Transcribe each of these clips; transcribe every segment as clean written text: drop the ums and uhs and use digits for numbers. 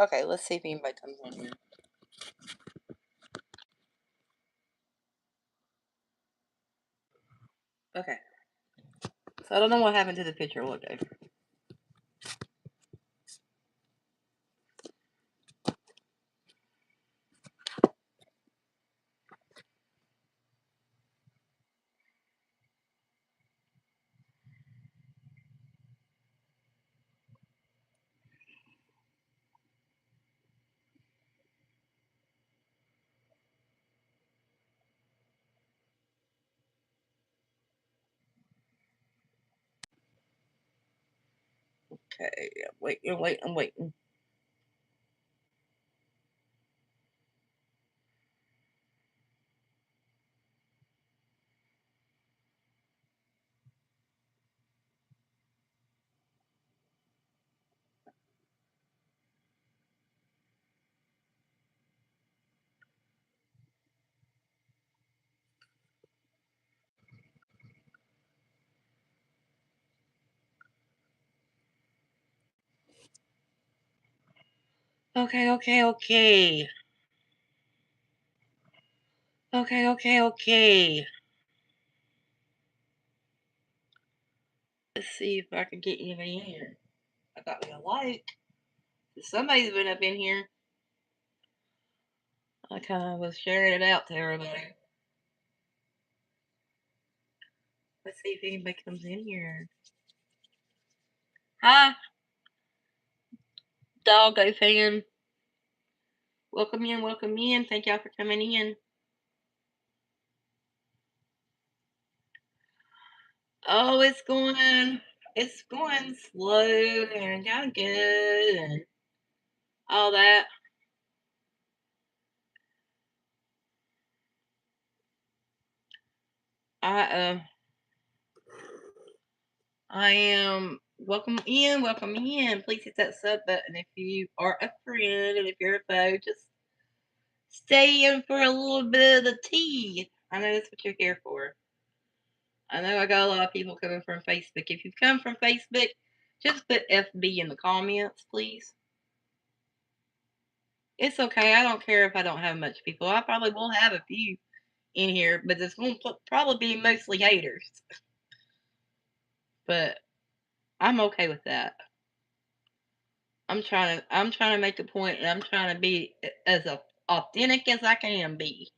Okay, let's see if anybody comes on here. Okay. So I don't know what happened to the picture. Look, Dave. Okay, I'm waiting. Okay. Let's see if I can get anybody in here. I got me a like. Somebody's been up in here. I kind of was sharing it out to everybody. Let's see if anybody comes in here. Hi, Doggo fan. Welcome in. Thank y'all for coming in. Oh, it's going slow and kind of good and all that. I welcome in. Please hit that sub button if you are a friend, and if you're a foe, just stay in for a little bit of the tea. I know that's what you're here for. I know I got a lot of people coming from Facebook. If you've come from Facebook, just put FB in the comments, please. It's okay. I don't care if I don't have much people. I probably will have a few in here, but it's going to probably be mostly haters. But I'm okay with that. I'm trying to make a point, and I'm trying to be as authentic as I can be.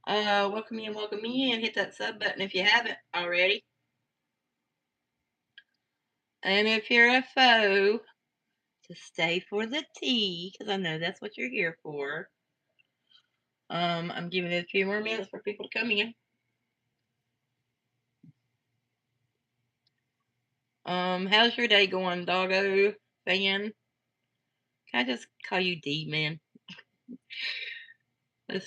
Welcome in. Hit that sub button if you haven't already. And if you're a foe, just stay for the tea, because I know that's what you're here for. I'm giving it a few more minutes for people to come in. How's your day going, doggo fan? Can I just call you D, man? I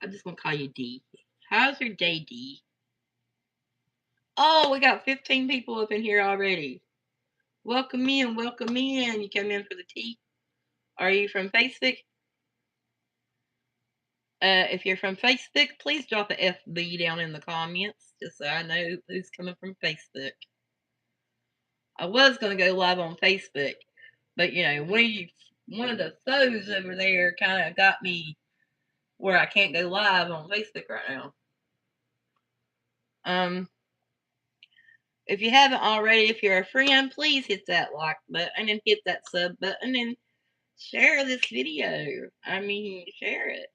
just want to call you D. How's your day, D? Oh, we got 15 people up in here already. Welcome in. You come in for the tea. Are you from Facebook? If you're from Facebook, please drop a FB down in the comments, just so I know who's coming from Facebook. I was going to go live on Facebook, but you know, one of the foes over there kind of got me where I can't go live on Facebook right now. If you haven't already, if you're a friend, please hit that like button and hit that sub button and share this video. I mean, share it.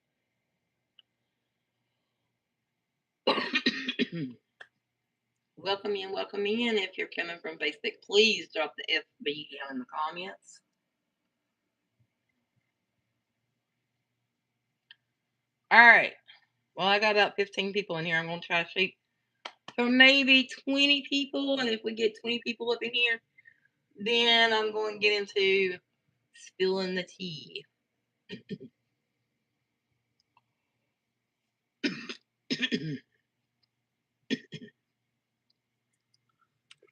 Welcome in. If you're coming from Facebook, please drop the FB down in the comments. All right. Well, I got about 15 people in here. I'm going to try to shoot for maybe 20 people. And if we get 20 people up in here, then I'm going to get into spilling the tea.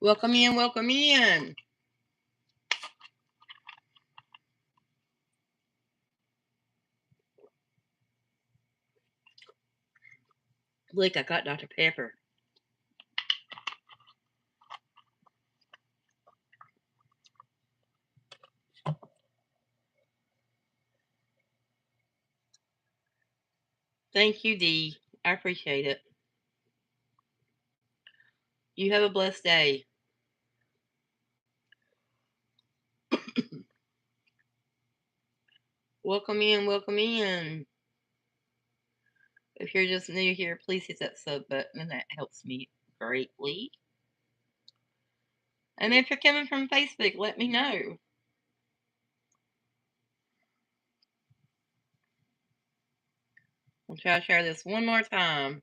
Welcome in. Look, I got Dr. Pepper. Thank you, Dee. I appreciate it. You have a blessed day. Welcome in, welcome in. If you're just new here, please hit that sub button, and that helps me greatly. And if you're coming from Facebook, let me know. I'll try to share this one more time.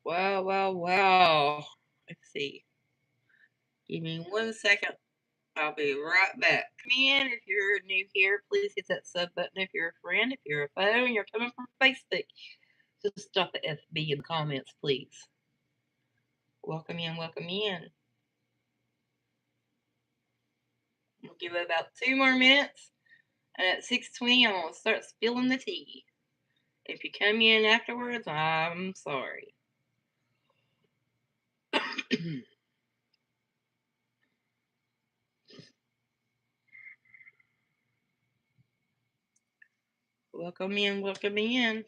Wow. Let's see. Give me 1 second. I'll be right back. Come in. If you're new here, please hit that sub button. If you're a friend, if you're a foe, and you're coming from Facebook, just drop the FB in the comments, please. Welcome in, welcome in. We'll give it about 2 more minutes. And at 6:20, I'm going to start spilling the tea. If you come in afterwards, I'm sorry. Welcome in, welcome in.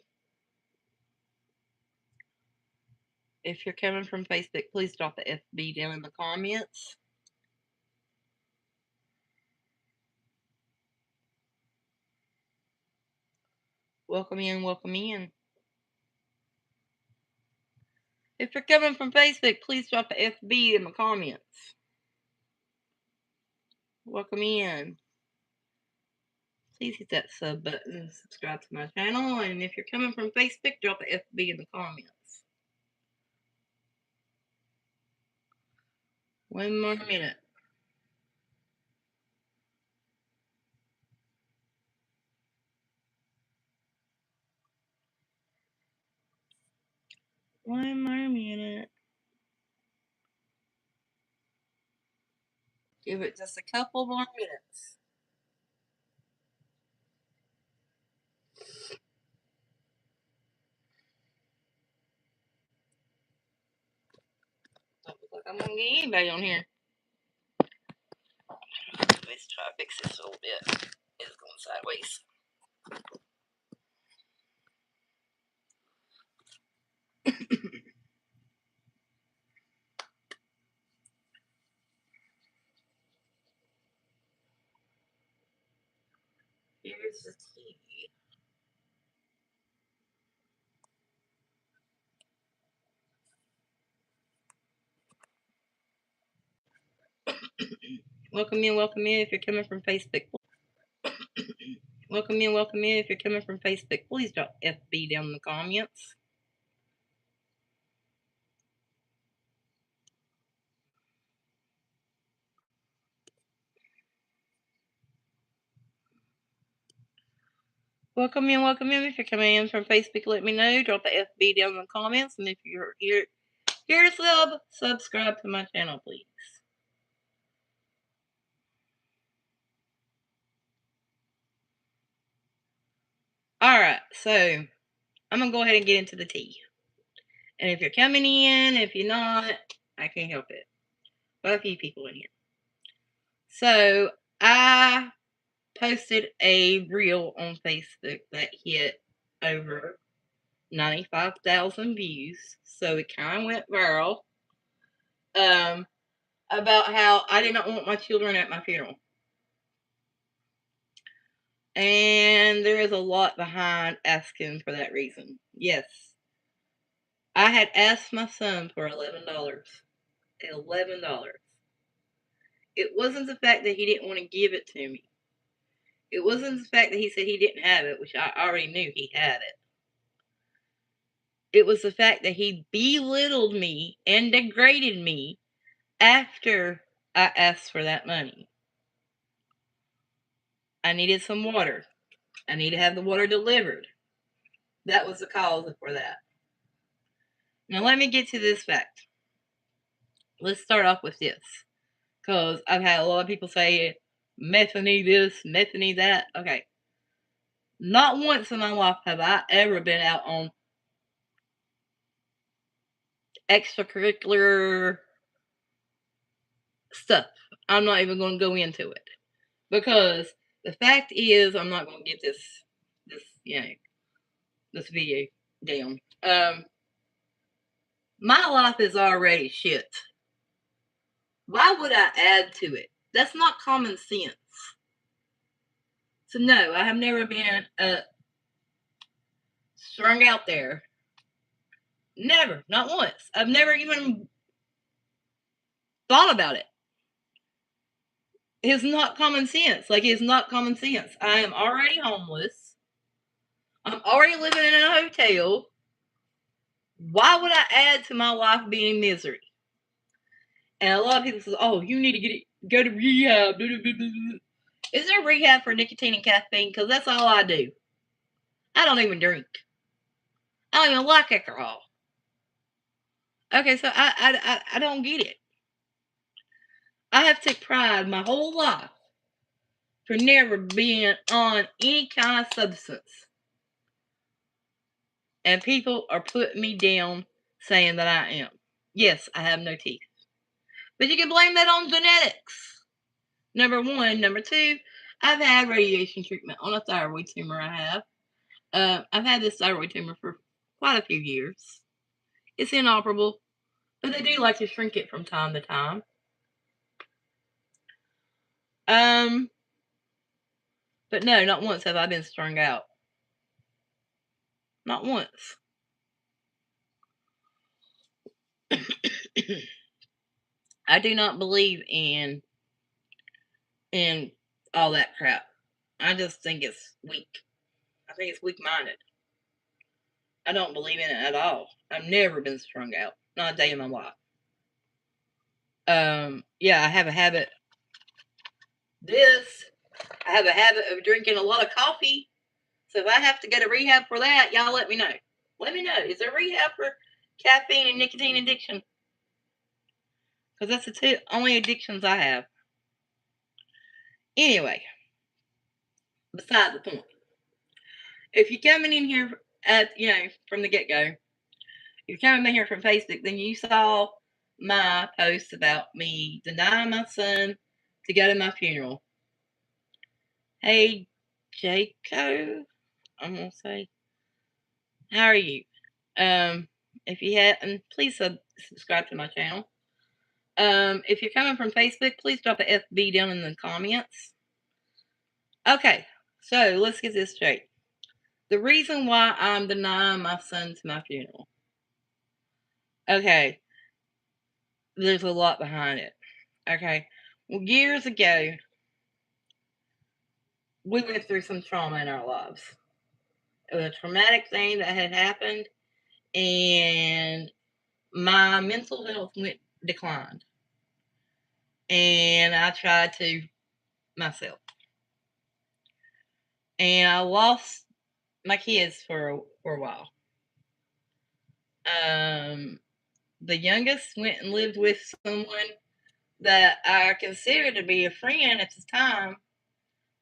If you're coming from Facebook, please drop the FB down in the comments. Welcome in, welcome in. If you're coming from Facebook, please drop the FB in the comments. Welcome in. Please hit that sub button and subscribe to my channel. And if you're coming from Facebook, drop the FB in the comments. 1 more minute. One more minute. Give it just a couple more minutes. Don't look like I'm gonna get anybody on here. Let's try to fix this a little bit. It's going sideways. Here's the key. Welcome in, welcome in. If you're coming from Facebook, welcome in, welcome in. If you're coming from Facebook, please drop FB down in the comments. Welcome in, welcome in. If you're coming in from Facebook, let me know. Drop the FB down in the comments. And if you're here to subscribe to my channel, please. Alright, so I'm going to go ahead and get into the tea. And if you're coming in, if you're not, I can't help it. But a few people in here. So I posted a reel on Facebook that hit over 95,000 views. So it kind of went viral. About how I did not want my children at my funeral. And there is a lot behind asking for that reason. Yes. I had asked my son for $11. $11. It wasn't the fact that he didn't want to give it to me. It wasn't the fact that he said he didn't have it, which I already knew he had it. It was the fact that he belittled me and degraded me after I asked for that money. I needed some water. I need to have the water delivered. That was the cause for that. Now let me get to this fact. Let's start off with this. Because I've had a lot of people say, Methany this, Methany that. Okay. Not once in my life have I ever been out on extracurricular stuff. I'm not even going to go into it. Because the fact is, I'm not going to get this, this video down. My life is already shit. Why would I add to it? That's not common sense. So no, I have never been strung out there. Never, not once. I've never even thought about it. It's not common sense. Like, it's not common sense. I am already homeless. I'm already living in a hotel. Why would I add to my life being in misery? And a lot of people say, "Oh, you need to go to rehab." Is there rehab for nicotine and caffeine? Because that's all I do. I don't even drink. I don't even like alcohol. Okay, so I don't get it. I have taken pride my whole life for never being on any kind of substance. And people are putting me down saying that I am. Yes, I have no teeth. But you can blame that on genetics. Number one. Number two, I've had radiation treatment on a thyroid tumor I have. I've had this thyroid tumor for quite a few years. It's inoperable, but they do like to shrink it from time to time. But no, not once have I been strung out. Not once. I do not believe in all that crap. I just think it's weak. I think it's weak-minded. I don't believe in it at all. I've never been strung out. Not a day in my life. Yeah, I have a habit. I have a habit of drinking a lot of coffee. So if I have to go to rehab for that, y'all let me know. Let me know. Is there rehab for caffeine and nicotine addiction? Because that's the two only addictions I have. Anyway, beside the point. If you're coming in here from the get-go, if you're coming in here from Facebook, then you saw my post about me denying my son to go to my funeral. Hey, Jaco, I'm gonna say, how are you? If you haven't, please subscribe to my channel. If you're coming from Facebook, please drop a FB down in the comments. Okay, so let's get this straight. The reason why I'm denying my son to my funeral. Okay, there's a lot behind it. Okay, well, years ago, we went through some trauma in our lives. It was a traumatic thing that had happened, and my mental health declined. And I tried to myself. And I lost my kids for a while. The youngest went and lived with someone that I considered to be a friend at the time.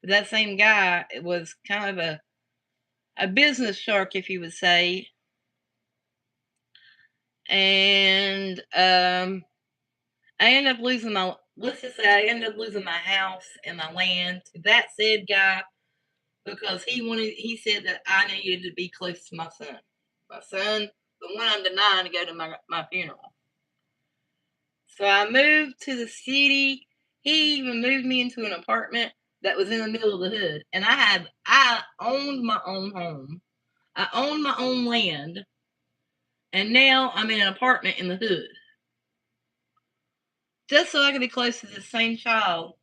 But that same guy was kind of a business shark, if you would say. And I ended up losing let's just say I ended up losing my house and my land to that said guy because he said that I needed to be close to my son. My son, the one I'm denying to go to my funeral. So I moved to the city. He even moved me into an apartment that was in the middle of the hood. And I owned my own home. I owned my own land. And now I'm in an apartment in the hood. Just so I could be close to the same child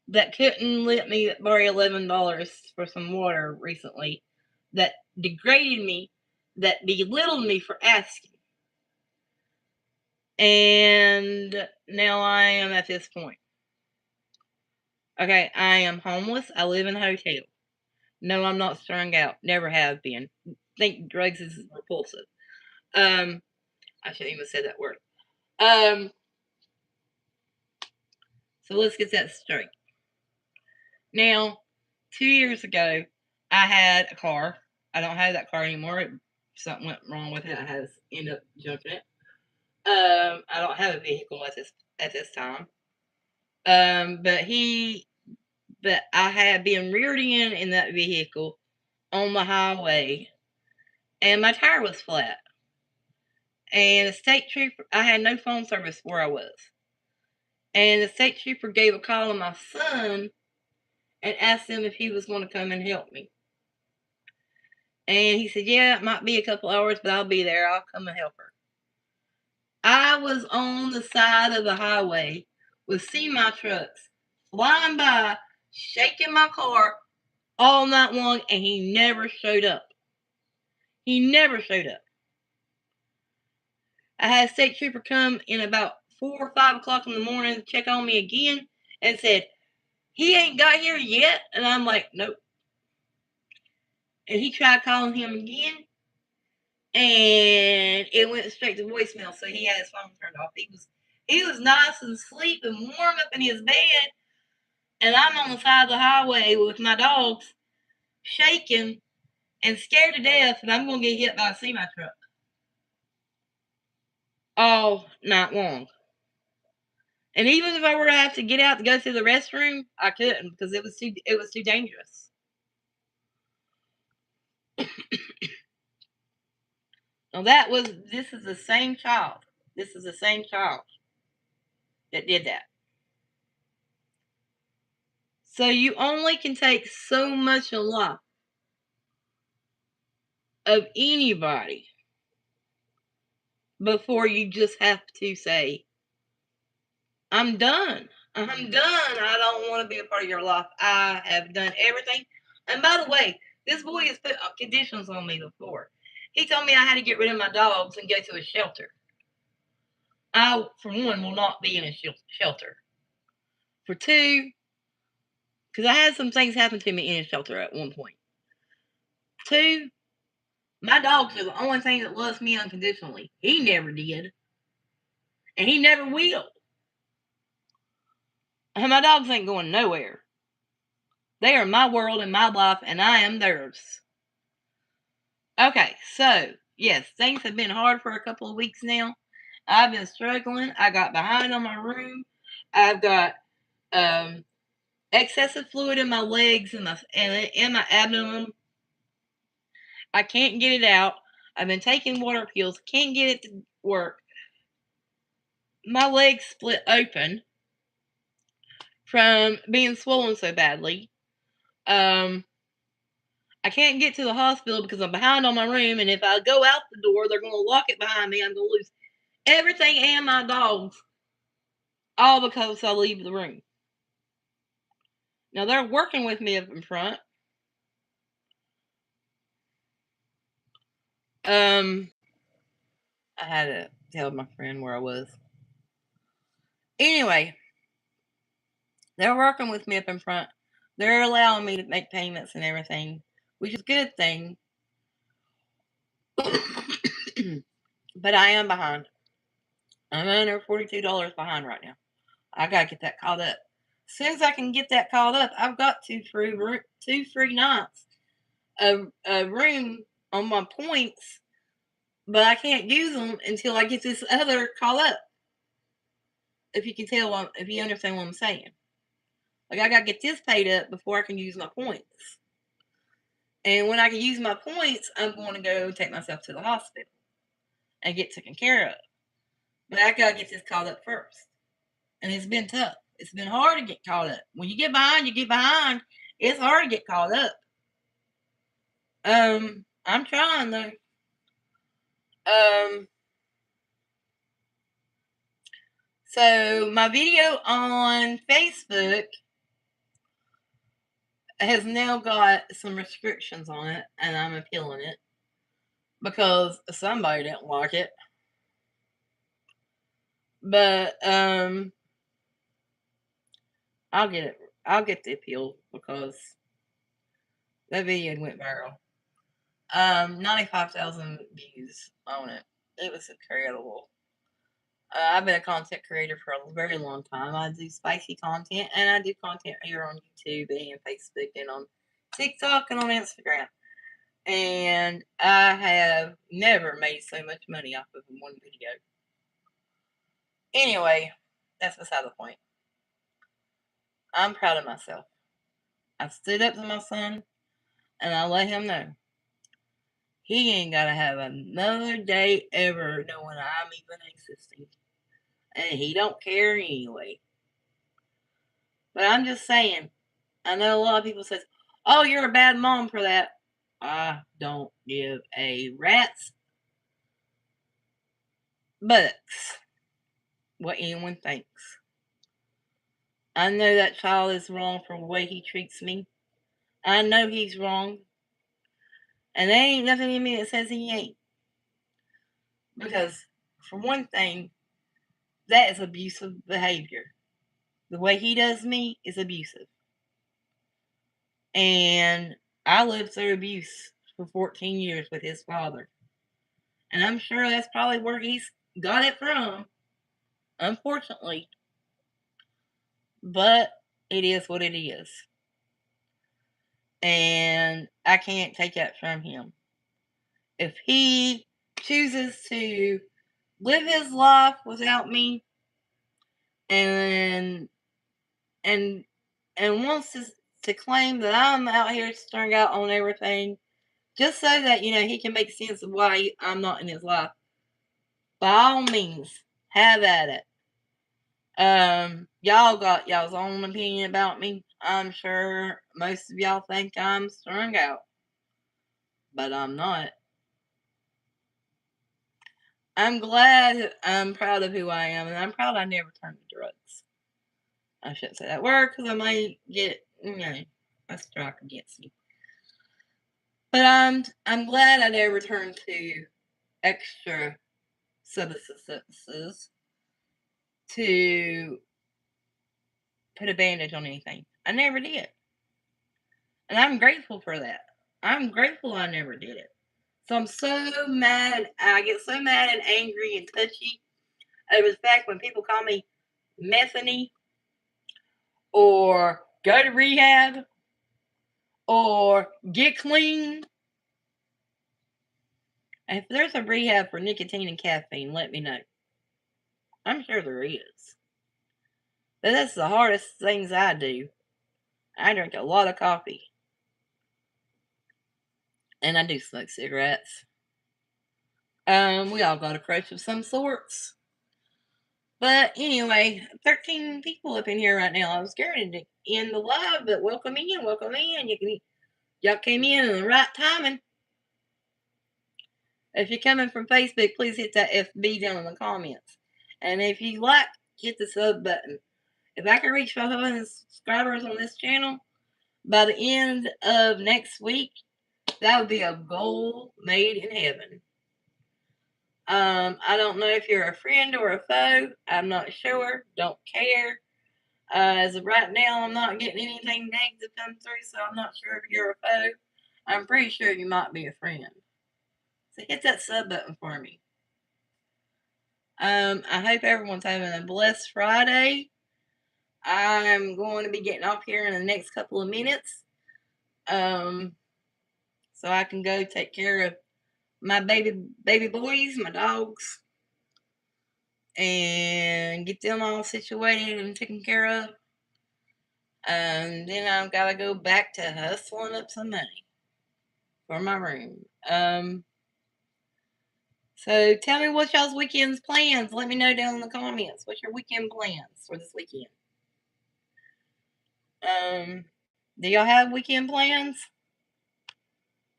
that couldn't let me borrow $11 for some water recently, that degraded me, that belittled me for asking. And now I am at this point. Okay, I am homeless. I live in a hotel. No, I'm not strung out. Never have been. Think drugs is repulsive. I shouldn't even say that word. So let's get that straight. Now, 2 years ago, I had a car. I don't have that car anymore. Something went wrong with it. I ended up junking it. I don't have a vehicle at this time. But I had been reared in that vehicle on the highway and my tire was flat. And the state trooper, I had no phone service where I was. And the state trooper gave a call to my son and asked him if he was going to come and help me. And he said, yeah, it might be a couple hours, but I'll be there. I'll come and help her. I was on the side of the highway with semi trucks flying by, shaking my car all night long, and he never showed up. He never showed up. I had a state trooper come in about 4 or 5 o'clock in the morning to check on me again and said, he ain't got here yet. And I'm like, nope. And he tried calling him again, and it went straight to voicemail. So he had his phone turned off. He was nice and asleep and warm up in his bed, and I'm on the side of the highway with my dogs, shaking and scared to death, and I'm gonna get hit by a semi truck all night long. And even if I were to have to get out to go to the restroom, I couldn't because it was too dangerous. Now this is the same child. This is the same child that did that. So you only can take so much in life of anybody before you just have to say, I'm done. I'm done. I don't want to be a part of your life. I have done everything. And by the way, this boy has put conditions on me before. He told me I had to get rid of my dogs and go to a shelter. I, for one, will not be in a shelter. For two, because I had some things happen to me in a shelter at one point. Two, my dogs are the only thing that loves me unconditionally. He never did. And he never will. And my dogs ain't going nowhere. They are my world and my life, and I am theirs. Okay, so, yes, things have been hard for a couple of weeks now. I've been struggling. I got behind on my room. I've got excessive fluid in my legs and in my abdomen. I can't get it out. I've been taking water pills. Can't get it to work. My legs split open from being swollen so badly. I can't get to the hospital because I'm behind on my room, and if I go out the door, they're going to lock it behind me. I'm going to lose everything and my dogs, all because I leave the room. Now, they're working with me up in front. I had to tell my friend where I was. Anyway, they're working with me up in front. They're allowing me to make payments and everything, which is a good thing. But I am behind. I'm under $42 behind right now. I gotta get that caught up. As soon as I can get that caught up, I've got two free nights of room on my points, but I can't use them until I get this other caught up. If you can tell, if you understand what I'm saying. Like, I gotta get this paid up before I can use my points. And when I can use my points, I'm going to go take myself to the hospital and get taken care of. But I gotta get this caught up first. And it's been tough. It's been hard to get caught up. When you get behind, you get behind. It's hard to get caught up. I'm trying though. So my video on Facebook has now got some restrictions on it, and I'm appealing it because somebody didn't like it. But I'll get it. I'll get the appeal because that video went viral. 95,000 views on it. It was incredible. I've been a content creator for a very long time. I do spicy content, and I do content here on YouTube and Facebook and on TikTok and on Instagram. And I have never made so much money off of one video. Anyway, that's beside the point. I'm proud of myself. I stood up to my son, and I let him know he ain't gotta have another day ever knowing I'm even existing. And he don't care anyway. But I'm just saying, I know a lot of people says, "Oh, you're a bad mom for that." I don't give a rat's buttocks what anyone thinks. I know that child is wrong for the way he treats me. I know he's wrong. And there ain't nothing in me that says he ain't. Because, for one thing, that is abusive behavior. The way he does me is abusive. And I lived through abuse for 14 years with his father. And I'm sure that's probably where he's got it from, unfortunately. But it is what it is. And I can't take that from him. If he chooses to live his life without me and and wants to claim that I'm out here strung out on everything just so that he can make sense of why I'm not in his life, by all means, have at it. Y'all got y'all's own opinion about me. I'm sure most of y'all think I'm strung out, but I'm not. I'm proud of who I am, and I'm proud I never turned to drugs. I shouldn't say that word because I might get, a strike against me. But I'm glad I never turned to extra substances to put a bandage on anything. I never did. And I'm grateful for that. I'm grateful I never did it. So I'm so mad. I get so mad and angry and touchy over the fact when people call me methany or go to rehab or get clean. If there's a rehab for nicotine and caffeine, let me know. I'm sure there is. But that's the hardest things I do. I drink a lot of coffee. And I do smoke cigarettes. We all got a crush of some sorts. But anyway, 13 people up in here right now. I was scared to end the live, but welcome in, welcome in. Y'all came in the right timing. If you're coming from Facebook, please hit that FB down in the comments. And if you like, hit the sub button. If I can reach 500 subscribers on this channel by the end of next week, that would be a goal made in heaven. I don't know if you're a friend or a foe. I'm not sure. Don't care. As of right now, I'm not getting anything negative come through, so I'm not sure if you're a foe. I'm pretty sure you might be a friend. So hit that sub button for me. I hope everyone's having a blessed Friday. I'm going to be getting off here in the next couple of minutes. So I can go take care of my baby boys, my dogs, and get them all situated and taken care of. Then I've got to go back to hustling up some money for my room. So tell me what y'all's weekend's plans. Let me know down in the comments. What's your weekend plans for this weekend? Do y'all have weekend plans?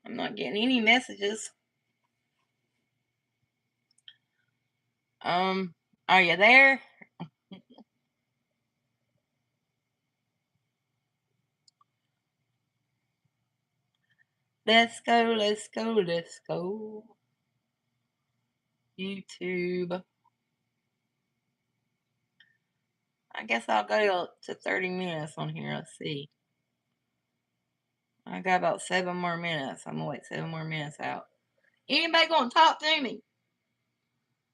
I'm not getting any messages. Are you there? Let's go, let's go, let's go. YouTube. I guess I'll go to 30 minutes on here. Let's see. I got about 7 more minutes. I'm gonna wait 7 more minutes out. Anybody gonna talk to me?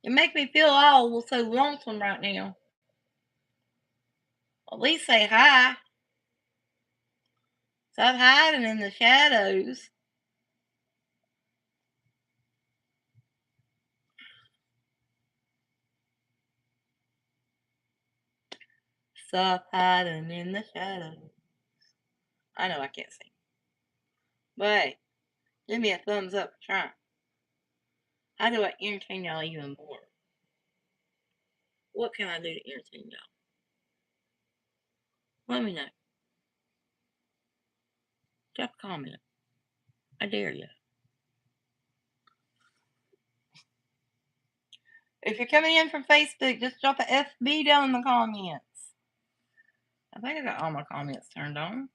You make me feel all so lonesome right now. At least say hi. Stop hiding in the shadows. Stop hiding in the shadows. I know I can't sing. But hey, give me a thumbs up for trying. How do I entertain y'all even more? What can I do to entertain y'all? Let me know. Drop a comment. I dare you. If you're coming in from Facebook, just drop a FB down in the comments. I think I got all my comments turned on.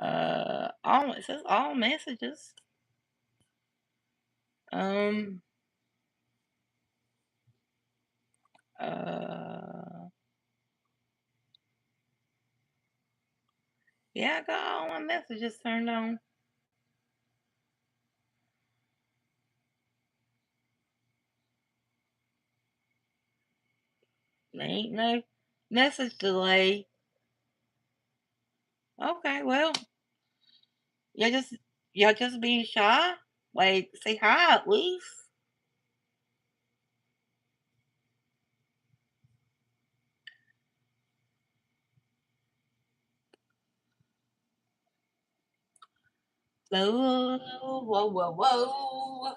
It says all messages. Um, yeah, I got all my messages turned on. There ain't no message delay. Okay, well, y'all just y'all just being shy. Like, say hi at least. Whoa, whoa, whoa, whoa.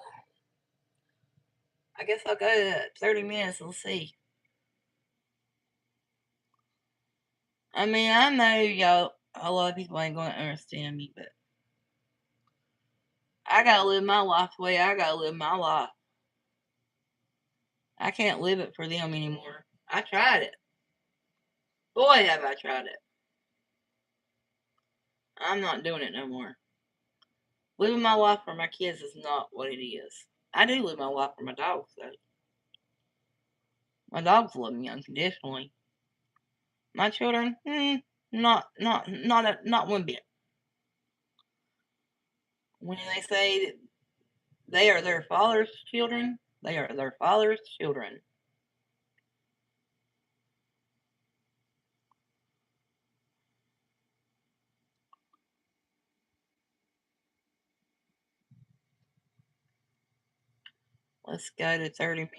I guess I'll go at 30 minutes. We'll see. I mean, I know y'all, a lot of people ain't going to understand me, but I gotta live my life the way I gotta live my life. I can't live it for them anymore. I tried it. Boy, have I tried it. I'm not doing it no more. Living my life for my kids is not what it is. I do live my life for my dogs, though. My dogs love me unconditionally. My children, not one bit. When they say that they are their father's children, they are their father's children. Let's go to 30 minutes.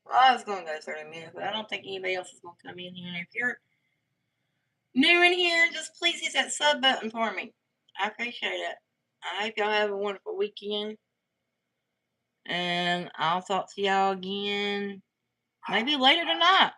Well, I was going to go 30 minutes, but I don't think anybody else is going to come in here. And if you're new in here, just please hit that sub button for me. I appreciate it. I hope y'all have a wonderful weekend. And I'll talk to y'all again maybe later tonight.